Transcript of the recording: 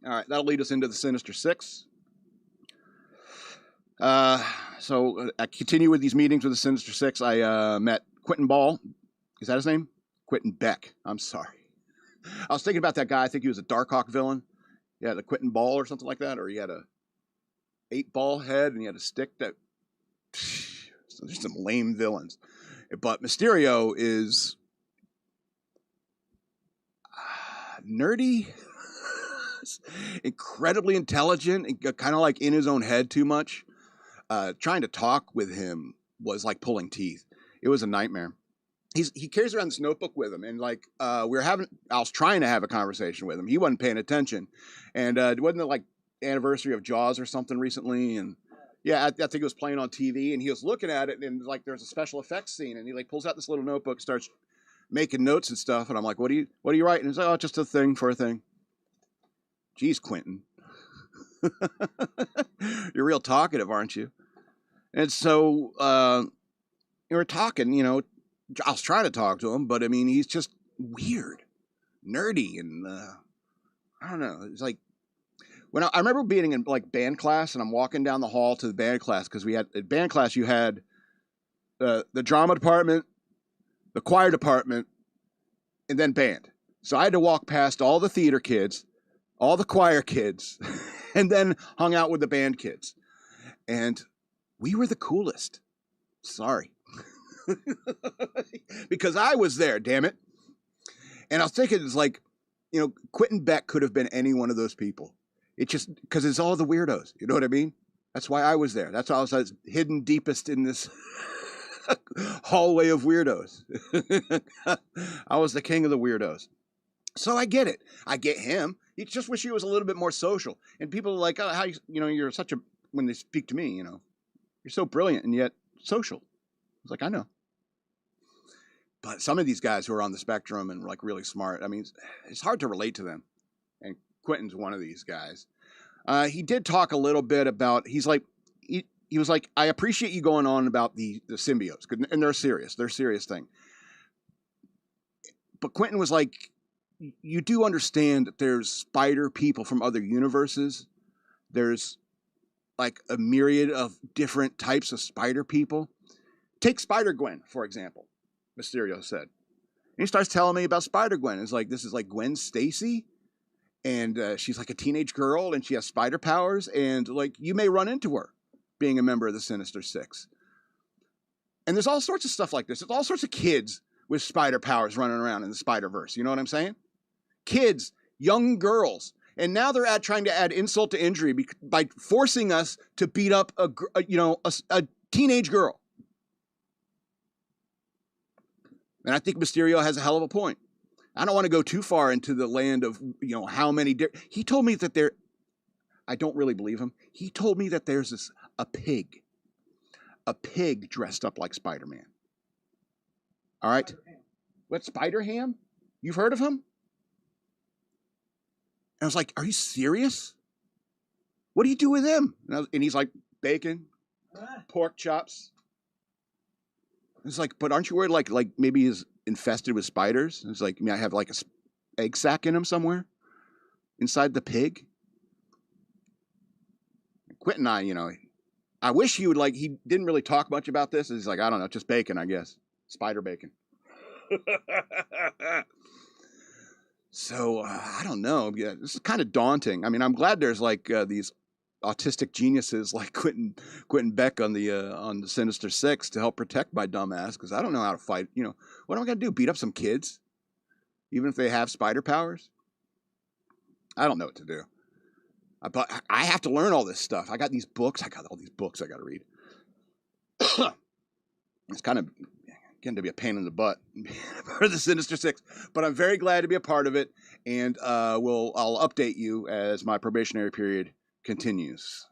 All right, that'll lead us into the Sinister Six. So I continue with these meetings with the Sinister Six. I met Quentin Ball. Is that his name? Quentin Beck. I'm sorry. I was thinking about that guy. I think he was a Darkhawk villain. He had a Quentin Ball or something like that, or he had a 8-ball head and he had a stick that. So there's some lame villains, but Mysterio is nerdy, incredibly intelligent, and kind of like in his own head too much. Trying to talk with him was like pulling teeth. It was a nightmare. He carries around this notebook with him, and like I was trying to have a conversation with him. He wasn't paying attention, and wasn't it like anniversary of Jaws or something recently? And yeah, I think it was playing on TV, and he was looking at it, and like there's a special effects scene, and he like pulls out this little notebook, starts making notes and stuff, and I'm like, what are you writing? And he's like, oh, just a thing for a thing. Geez, Quentin, you're real talkative, aren't you? And so we were talking, you know. I was trying to talk to him, but I mean, he's just weird, nerdy, and I don't know. It's like when I remember being in like band class, and I'm walking down the hall to the band class because we had at band class you had the drama department, the choir department, and then band. So I had to walk past all the theater kids, all the choir kids, and then hung out with the band kids, and we were the coolest. Sorry. Because I was there, damn it. And I was thinking, it's like, you know, Quentin Beck could have been any one of those people. It just, because it's all the weirdos. You know what I mean? That's why I was there. That's why I was hidden deepest in this hallway of weirdos. I was the king of the weirdos. So I get it. I get him. You just wish he was a little bit more social. And people are like, oh, how you know, you're such a, when they speak to me, you know, you're so brilliant and yet social. I was like, I know. But some of these guys who are on the spectrum and like really smart, I mean, it's hard to relate to them. And Quentin's one of these guys. He did talk a little bit about, he's like, he was like, I appreciate you going on about the symbiotes. And they're serious. They're a serious thing. But Quentin was like, you do understand that there's spider people from other universes. There's like a myriad of different types of spider people. Take Spider-Gwen, for example. Mysterio said. And he starts telling me about Spider-Gwen. It's like, this is like Gwen Stacy, and she's like a teenage girl, and she has spider powers, and like you may run into her being a member of the Sinister Six. And there's all sorts of stuff like this. There's all sorts of kids with spider powers running around in the Spider-Verse. You know what I'm saying? Kids, young girls. And now they're trying to add insult to injury by forcing us to beat up a teenage girl. And I think Mysterio has a hell of a point. I don't want to go too far into the land of, you know, how many. He told me that there. I don't really believe him. He told me that there's a pig dressed up like Spider-Man. All right. Spider-Ham. What, Spider-Ham? You've heard of him? And I was like, are you serious? What do you do with him? And he's like, bacon, pork chops. It's like, but aren't you worried like maybe he's infested with spiders? It's like, I have like a egg sac in him somewhere inside the pig. Quentin and I, you know, I wish he would like, he didn't really talk much about this. He's like, I don't know, just bacon, I guess. Spider bacon. So, I don't know. Yeah, this is kind of daunting. I mean, I'm glad there's like these autistic geniuses like Quentin Beck on the Sinister Six to help protect my dumb ass, because I don't know how to fight. You know, what am I gonna do? Beat up some kids, even if they have spider powers? I don't know what to do. But I have to learn all this stuff. I got these books. I got all these books I got to read. It's kind of getting to be a pain in the butt for the Sinister Six, but I'm very glad to be a part of it, and I'll update you as my probationary period continues.